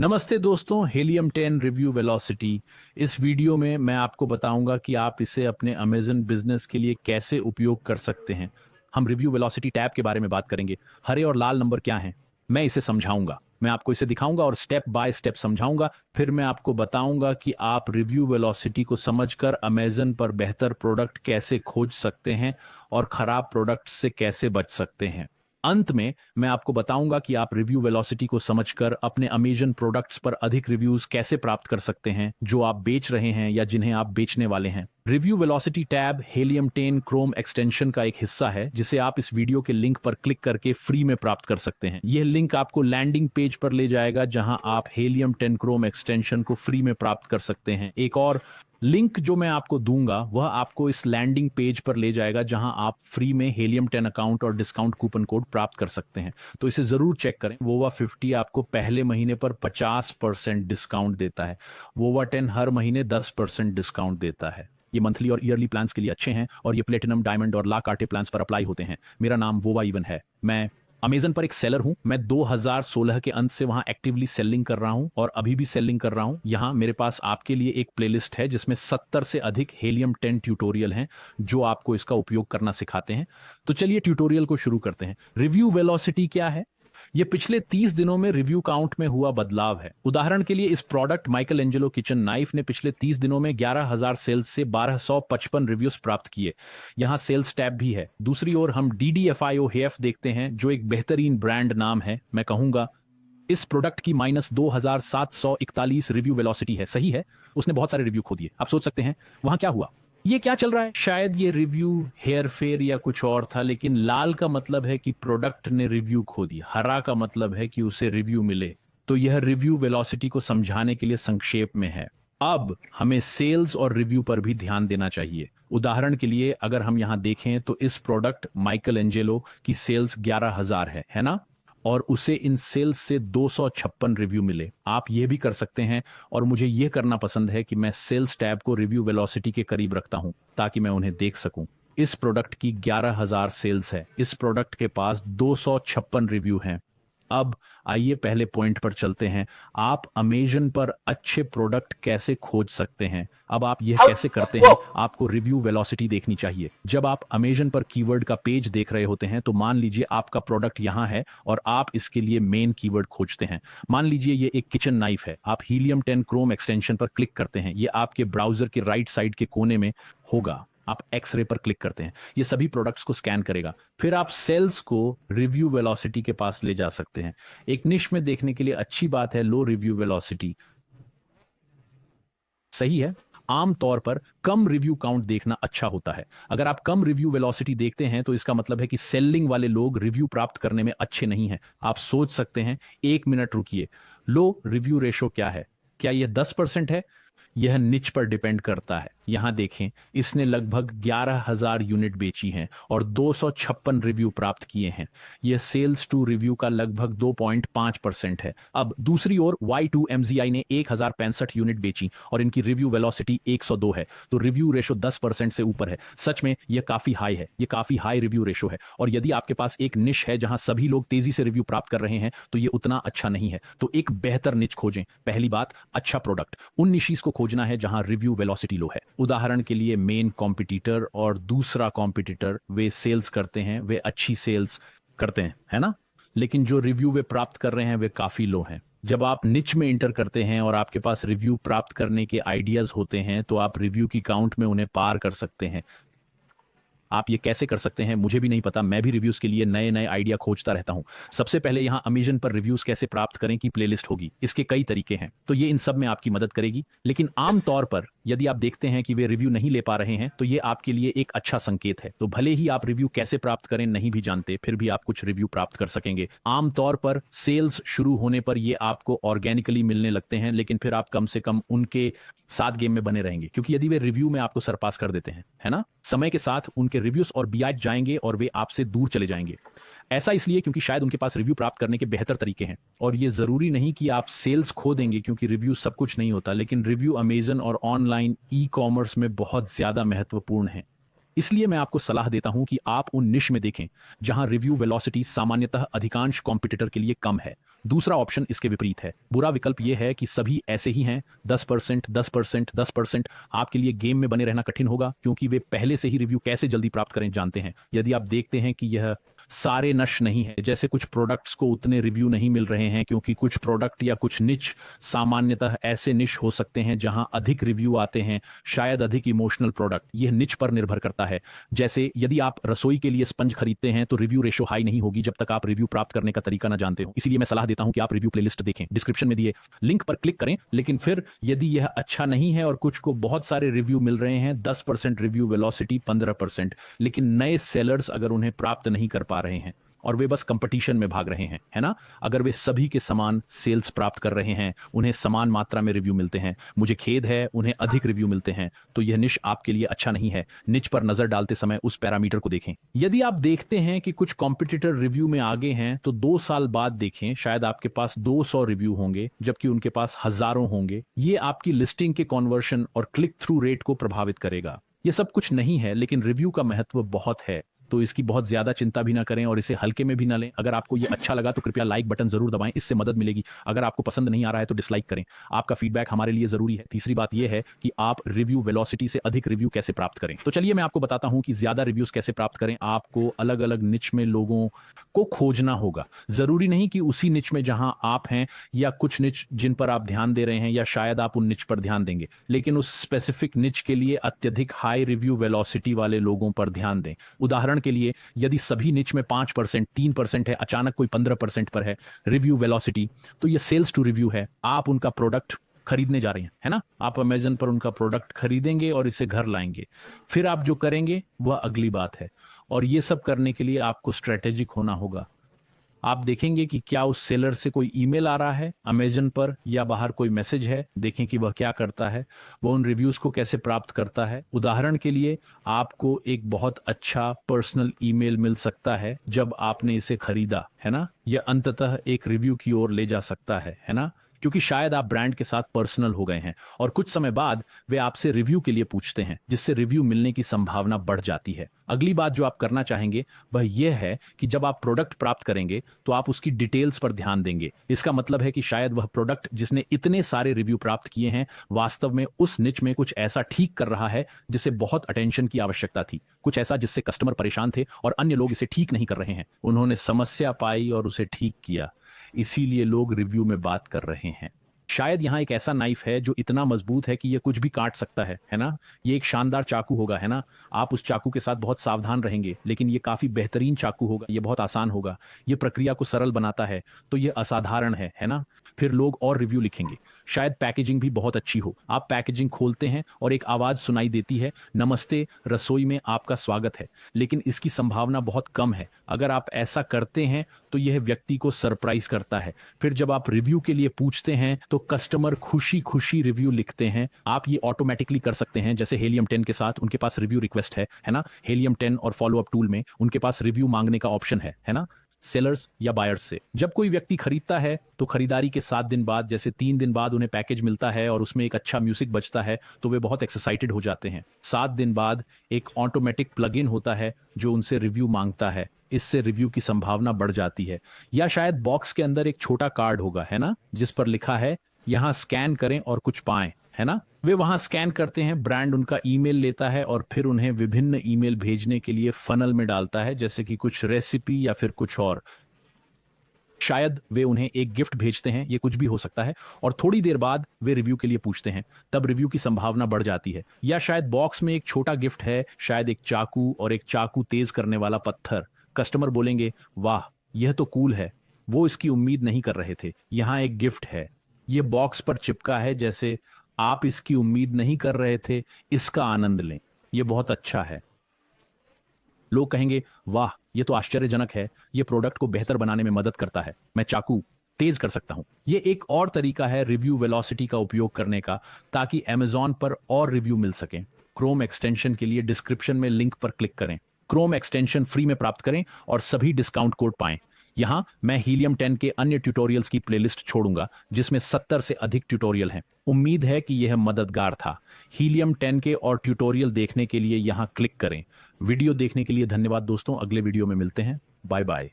नमस्ते दोस्तों, helium 10 review velocity. इस वीडियो में मैं आपको बताऊंगा कि आप इसे अपने अमेजन बिजनेस के लिए कैसे उपयोग कर सकते हैं। हम रिव्यू वेलोसिटी टैब के बारे में बात करेंगे। हरे और लाल नंबर क्या हैं, मैं इसे समझाऊंगा। मैं आपको इसे दिखाऊंगा और स्टेप बाय स्टेप समझाऊंगा। फिर मैं आपको बताऊंगा कि आप रिव्यू वेलोसिटी को समझकर अमेजन पर बेहतर प्रोडक्ट कैसे खोज सकते हैं और खराब प्रोडक्ट से कैसे बच सकते हैं। अंत में मैं आपको बताऊंगा कि आप रिव्यू वेलोसिटी को समझकर अपने अमेजन प्रोडक्ट्स पर अधिक रिव्यूज कैसे प्राप्त कर सकते हैं जो आप बेच रहे हैं या जिन्हें आप बेचने वाले हैं। Review velocity tab helium 10 Chrome extension का एक हिस्सा है जिसे आप इस वीडियो के लिंक पर क्लिक करके फ्री में प्राप्त कर सकते हैं। यह लिंक आपको लैंडिंग पेज पर ले जाएगा जहां आप हेलियम 10 क्रोम एक्सटेंशन को फ्री में प्राप्त कर सकते हैं। एक और लिंक जो मैं आपको दूंगा वह आपको इस लैंडिंग पेज पर ले जाएगा जहां आप फ्री में हेलियम 10 अकाउंट और डिस्काउंट कूपन कोड प्राप्त कर सकते हैं। तो इसे जरूर चेक करें। वोवा 50 आपको पहले महीने पर 50% डिस्काउंट देता है। वोवा 10 हर महीने 10% डिस्काउंट देता है। ये मंथली और ईयरली प्लान्स के लिए अच्छे हैं और ये प्लेटिनम, डायमंड और ला कार्टे प्लान्स पर अप्लाई होते हैं। मेरा नाम वोवा इवन है। मैं अमेजन पर एक सेलर हूं। मैं 2016 के अंत से वहां एक्टिवली सेलिंग कर रहा हूं और अभी भी सेलिंग कर रहा हूं। यहां मेरे पास आपके लिए एक प्लेलिस्ट है जिसमें 70 से अधिक हेलियम 10 ट्यूटोरियल हैं जो आपको इसका उपयोग करना सिखाते हैं। तो चलिए ट्यूटोरियल को शुरू करते हैं। रिव्यू वेलोसिटी क्या है? ये पिछले 30 दिनों में रिव्यू काउंट में हुआ बदलाव है। उदाहरण के लिए इस product Michael Angelo kitchen knife ने पिछले 30 दिनों में 11,000 सेल्स से 1255 रिव्यूज प्राप्त किए। यहाँ सेल्स टैब भी है। दूसरी ओर हम DDFIO हेफ देखते हैं जो एक बेहतरीन ब्रांड नाम है। मैं कहूंगा इस प्रोडक्ट की -2741 रिव्यू वेलोसिटी है। सही है, उसने बहुत सारे रिव्यू खो दिए। आप सोच सकते हैं वहां क्या हुआ, ये क्या चल रहा है। शायद ये रिव्यू हेयर फेयर या कुछ और था, लेकिन लाल का मतलब है कि प्रोडक्ट ने रिव्यू खो दिया, हरा का मतलब है कि उसे रिव्यू मिले। तो यह रिव्यू वेलोसिटी को समझाने के लिए संक्षेप में है। अब हमें सेल्स और रिव्यू पर भी ध्यान देना चाहिए। उदाहरण के लिए अगर हम यहां देखें तो इस प्रोडक्ट माइकल एंजेलो की सेल्स 11,000 है ना, और उसे इन सेल्स से 256 रिव्यू मिले। आप ये भी कर सकते हैं, और मुझे ये करना पसंद है कि मैं सेल्स टैब को रिव्यू वेलोसिटी के करीब रखता हूं ताकि मैं उन्हें देख सकूं। इस प्रोडक्ट की 11,000 सेल्स है। इस प्रोडक्ट के पास 256 रिव्यू हैं। अब आइए पहले पॉइंट पर चलते हैं। आप अमेजन पर अच्छे प्रोडक्ट कैसे खोज सकते हैं। अब आप यह कैसे करते हैं, आपको रिव्यू वेलोसिटी देखनी चाहिए। जब आप अमेजन पर कीवर्ड का पेज देख रहे होते हैं तो मान लीजिए आपका प्रोडक्ट यहां है और आप इसके लिए मेन कीवर्ड खोजते हैं। मान लीजिए ये एक किचन नाइफ है। आप हीलियम 10 क्रोम एक्सटेंशन पर क्लिक करते हैं। ये आपके ब्राउजर के राइट साइड के कोने में होगा। आप एक्सरे पर क्लिक करते हैं, ये सभी प्रोडक्ट्स को स्कैन करेगा। फिर आप सेल्स को रिव्यू वेलोसिटी के पास ले जा सकते हैं। एक निश में देखने के लिए अच्छी बात है लो रिव्यू वेलोसिटी। सही है, आमतौर पर कम रिव्यू काउंट देखना अच्छा होता है। अगर आप कम रिव्यू वेलोसिटी देखते हैं तो इसका मतलब है कि सेलिंग वाले लोग रिव्यू प्राप्त करने में अच्छे नहीं हैं। आप सोच सकते हैं, एक मिनट रुकिए, लो रिव्यू रेशो क्या है? क्या यह 10% है? यह निच पर डिपेंड करता है। यहां देखें, इसने लगभग 11,000 यूनिट बेची हैं और 256 रिव्यू प्राप्त किए हैं। यह सेल्स टू रिव्यू का लगभग 2.5% है। अब दूसरी ओर Y2MZI ने 1,065 यूनिट बेची और इनकी रिव्यू वेलोसिटी 102 है। तो रिव्यू रेशो 10% से ऊपर है। सच में यह काफी हाई है, यह काफी हाई रिव्यू रेशो है। और यदि आपके पास एक निश है जहां सभी लोग तेजी से रिव्यू प्राप्त कर रहे हैं तो यह उतना अच्छा नहीं है। तो एक बेहतर निच खोजें। पहली बात, अच्छा प्रोडक्ट। उन निशीज को खोजना है जहां रिव्यू वेलोसिटी लो है। उदाहरण के लिए मेन कॉम्पिटिटर और दूसरा कॉम्पिटिटर, वे सेल्स करते हैं, वे अच्छी सेल्स करते हैं, है ना, लेकिन जो रिव्यू वे प्राप्त कर रहे हैं वे काफी लो हैं। जब आप निच में इंटर करते हैं और आपके पास रिव्यू प्राप्त करने के आइडियाज होते हैं तो आप रिव्यू की काउंट में उन्हें पार कर सकते हैं। आप ये कैसे कर सकते हैं मुझे भी नहीं पता। मैं भी रिव्यूज के लिए नए नए आइडिया खोजता रहता हूं। सबसे पहले यहां अमेजन पर रिव्यूज कैसे प्राप्त करें की प्लेलिस्ट होगी। इसके कई तरीके हैं, तो ये इन सब में आपकी मदद करेगी। लेकिन आमतौर पर यदि आप देखते हैं कि वे रिव्यू नहीं ले पा रहे हैं तो ये आपके लिए एक अच्छा संकेत है। तो भले ही आप रिव्यू कैसे प्राप्त करें नहीं भी जानते, फिर भी आप कुछ रिव्यू प्राप्त कर सकेंगे। आमतौर पर सेल्स शुरू होने पर ये आपको ऑर्गेनिकली मिलने लगते हैं, लेकिन फिर आप कम से कम उनके साथ गेम में बने रहेंगे, क्योंकि यदि वे रिव्यू में आपको सरपास कर देते हैं, है ना, समय के साथ उनके रिव्यूज और बियाज जाएंगे और वे आपसे दूर चले जाएंगे। ऐसा इसलिए क्योंकि शायद उनके पास रिव्यू प्राप्त करने के बेहतर तरीके हैं। और ये जरूरी नहीं कि आप सेल्स खो देंगे, क्योंकि रिव्यू सब कुछ नहीं होता, लेकिन रिव्यू अमेजन और ऑनलाइन ई कॉमर्स में बहुत ज्यादा महत्वपूर्ण है। इसलिए मैं आपको सलाह देता हूं कि आप उन निश में देखें जहां रिव्यू वेलोसिटी सामान्यतः अधिकांश कॉम्पिटिटर के लिए कम है। दूसरा ऑप्शन इसके विपरीत है। बुरा विकल्प यह है कि सभी ऐसे ही हैं, 10%, 10%, 10%। आपके लिए गेम में बने रहना कठिन होगा, क्योंकि वे पहले से ही रिव्यू कैसे जल्दी प्राप्त करें जानते हैं। यदि आप देखते हैं कि यह सारे नश नहीं है, जैसे कुछ प्रोडक्ट्स को उतने रिव्यू नहीं मिल रहे हैं क्योंकि कुछ प्रोडक्ट या कुछ निश सामान्यतः ऐसे निश हो सकते हैं जहां अधिक रिव्यू आते हैं, शायद अधिक इमोशनल प्रोडक्ट। यह निच पर निर्भर करता है। जैसे यदि आप रसोई के लिए स्पंज खरीदते हैं तो रिव्यू रेशो हाई नहीं होगी जब तक आप रिव्यू प्राप्त करने का तरीका ना जानते हो। इसीलिए मैं सलाह देता हूं कि आप रिव्यू प्लेलिस्ट देखें, डिस्क्रिप्शन में दिए लिंक पर क्लिक करें। लेकिन फिर यदि यह अच्छा नहीं है और कुछ को बहुत सारे रिव्यू मिल रहे हैं, 10% रिव्यू वेलोसिटी, 15%, लेकिन नए सेलर्स अगर उन्हें प्राप्त नहीं कर पा रहे हैं और वे बस कंपटीशन में भाग रहे हैं, है ना, अगर वे सभी के समान सेल्स प्राप्त कर रहे हैं, उन्हें समान मात्रा में रिव्यू मिलते हैं, मुझे खेद है उन्हें अधिक रिव्यू मिलते हैं, तो यह निश आपके लिए अच्छा नहीं है। निच पर नजर डालते समय उस पैरामीटर को देखें। यदि आप देखते हैं कि कुछ कॉम्पिटिटर रिव्यू में आगे हैं तो 2 साल बाद देखें, शायद आपके पास 200 रिव्यू होंगे जबकि उनके पास हजारों होंगे। ये आपकी लिस्टिंग के कॉन्वर्शन और क्लिक थ्रू रेट को प्रभावित करेगा। यह सब कुछ नहीं है, लेकिन रिव्यू का महत्व बहुत है, तो इसकी बहुत ज्यादा चिंता भी ना करें और इसे हल्के में भी ना लें। अगर आपको ये अच्छा लगा तो कृपया लाइक बटन जरूर दबाएं, इससे मदद मिलेगी। अगर आपको पसंद नहीं आ रहा है तो डिसलाइक करें। आपका फीडबैक हमारे लिए जरूरी है। तीसरी बात यह है कि आप रिव्यू वेलोसिटी से अधिक रिव्यू कैसे प्राप्त करें। तो चलिए मैं आपको बताता हूं कि ज्यादा रिव्यूज कैसे प्राप्त करें। आपको अलग अलग निच में लोगों को खोजना होगा। जरूरी नहीं कि उसी निच में जहां आप हैं, या कुछ निच जिन पर आप ध्यान दे रहे हैं, या शायद आप उन निच पर ध्यान देंगे, लेकिन उस स्पेसिफिक निच के लिए अत्यधिक हाई रिव्यू वेलोसिटी वाले लोगों पर ध्यान दें। उदाहरण के लिए, यदि सभी निच में 5%, 3% है, अचानक कोई 15% पर है रिव्यू वेलोसिटी, तो ये सेल्स टू रिव्यू है। आप उनका प्रोडक्ट खरीदने जा रहे हैं, है ना, आप अमेजन पर उनका प्रोडक्ट खरीदेंगे और इसे घर लाएंगे। फिर आप जो करेंगे वह अगली बात है, और ये सब करने के लिए आपको स्ट्रेटेजिक होना होगा। आप देखेंगे कि क्या उस सेलर से कोई ईमेल आ रहा है अमेजन पर, या बाहर कोई मैसेज है। देखें कि वह क्या करता है, वह उन रिव्यूज को कैसे प्राप्त करता है। उदाहरण के लिए, आपको एक बहुत अच्छा पर्सनल ईमेल मिल सकता है जब आपने इसे खरीदा, है ना। यह अंततः एक रिव्यू की ओर ले जा सकता है ना, क्योंकि शायद आप ब्रांड के साथ पर्सनल हो गए हैं और कुछ समय बाद वे आपसे रिव्यू के लिए पूछते हैं, जिससे रिव्यू मिलने की संभावना बढ़ जाती है। अगली बात जो आप करना चाहेंगे वह यह है कि जब आप प्रोडक्ट प्राप्त करेंगे तो आप उसकी डिटेल्स पर ध्यान देंगे। इसका मतलब है कि शायद वह प्रोडक्ट जिसने इतने सारे रिव्यू प्राप्त किए हैं, वास्तव में उस निच में कुछ ऐसा ठीक कर रहा है जिसे बहुत अटेंशन की आवश्यकता थी, कुछ ऐसा जिससे कस्टमर परेशान थे और अन्य लोग इसे ठीक नहीं कर रहे हैं। उन्होंने समस्या पाई और उसे ठीक किया, इसीलिए लोग रिव्यू में बात कर रहे हैं। शायद यहाँ एक ऐसा नाइफ है जो इतना मजबूत है कि यह कुछ भी काट सकता है ना। ये एक शानदार चाकू होगा, है ना। आप उस चाकू के साथ बहुत सावधान रहेंगे, लेकिन ये काफी बेहतरीन चाकू होगा, ये बहुत आसान होगा, ये प्रक्रिया को सरल बनाता है। तो ये असाधारण है ना। फिर लोग और रिव्यू लिखेंगे। शायद पैकेजिंग भी बहुत अच्छी हो। आप पैकेजिंग खोलते हैं और एक आवाज सुनाई देती है, नमस्ते, रसोई में आपका स्वागत है। लेकिन इसकी संभावना बहुत कम है। अगर आप ऐसा करते हैं तो यह व्यक्ति को सरप्राइज करता है। फिर जब आप रिव्यू के लिए पूछते हैं तो कस्टमर खुशी खुशी रिव्यू लिखते हैं। आप ये ऑटोमेटिकली कर सकते हैं, जैसे हेलियम 10 के साथ उनके पास रिव्यू रिक्वेस्ट है ना। हेलियम 10 और फॉलो अप टूल में उनके पास रिव्यू मांगने का ऑप्शन है ना, सेलर्स या बायर्स से। जब कोई व्यक्ति खरीदता है तो खरीदारी के 7 दिन बाद, जैसे 3 दिन बाद उन्हें पैकेज मिलता है और उसमें एक अच्छा म्यूजिक बजता है, तो वे बहुत एक्साइटेड हो जाते हैं। 7 दिन बाद एक ऑटोमेटिक प्लगइन होता है जो उनसे रिव्यू मांगता है। इससे रिव्यू की संभावना बढ़ जाती है। या शायद बॉक्स के अंदर एक छोटा कार्ड होगा, है ना, जिस पर लिखा है यहां स्कैन करें और कुछ पाएं, है ना। वे वहां स्कैन करते हैं, ब्रांड उनका ईमेल लेता है और फिर उन्हें विभिन्न ईमेल भेजने के लिए फनल में डालता है, जैसे कि कुछ रेसिपी या फिर कुछ और। शायद वे उन्हें एक गिफ्ट भेजते हैं, ये कुछ भी हो सकता है, और थोड़ी देर बाद वे रिव्यू के लिए पूछते हैं, तब रिव्यू की संभावना बढ़ जाती है। या शायद बॉक्स में एक छोटा गिफ्ट है, शायद एक चाकू और एक चाकू तेज करने वाला पत्थर। कस्टमर बोलेंगे, वाह, यह तो कूल है, वो इसकी उम्मीद नहीं कर रहे थे, यहाँ एक गिफ्ट है, ये बॉक्स पर चिपका है, जैसे आप इसकी उम्मीद नहीं कर रहे थे, इसका आनंद लें, ये बहुत अच्छा है। लोग कहेंगे, वाह, ये तो आश्चर्यजनक है, ये प्रोडक्ट को बेहतर बनाने में मदद करता है, मैं चाकू तेज कर सकता हूं। ये एक और तरीका है रिव्यू वेलोसिटी का उपयोग करने का, ताकि अमेजॉन पर और रिव्यू मिल सके। क्रोम एक्सटेंशन के लिए डिस्क्रिप्शन में लिंक पर क्लिक करें। क्रोम एक्सटेंशन फ्री में प्राप्त करें और सभी डिस्काउंट कोड पाएं। यहां मैं हीलियम 10 के अन्य ट्यूटोरियल्स की प्लेलिस्ट छोड़ूंगा, जिसमें 70 से अधिक ट्यूटोरियल हैं। उम्मीद है कि यह मददगार था। हीलियम 10 के और ट्यूटोरियल देखने के लिए यहां क्लिक करें। वीडियो देखने के लिए धन्यवाद दोस्तों, अगले वीडियो में मिलते हैं। Bye bye.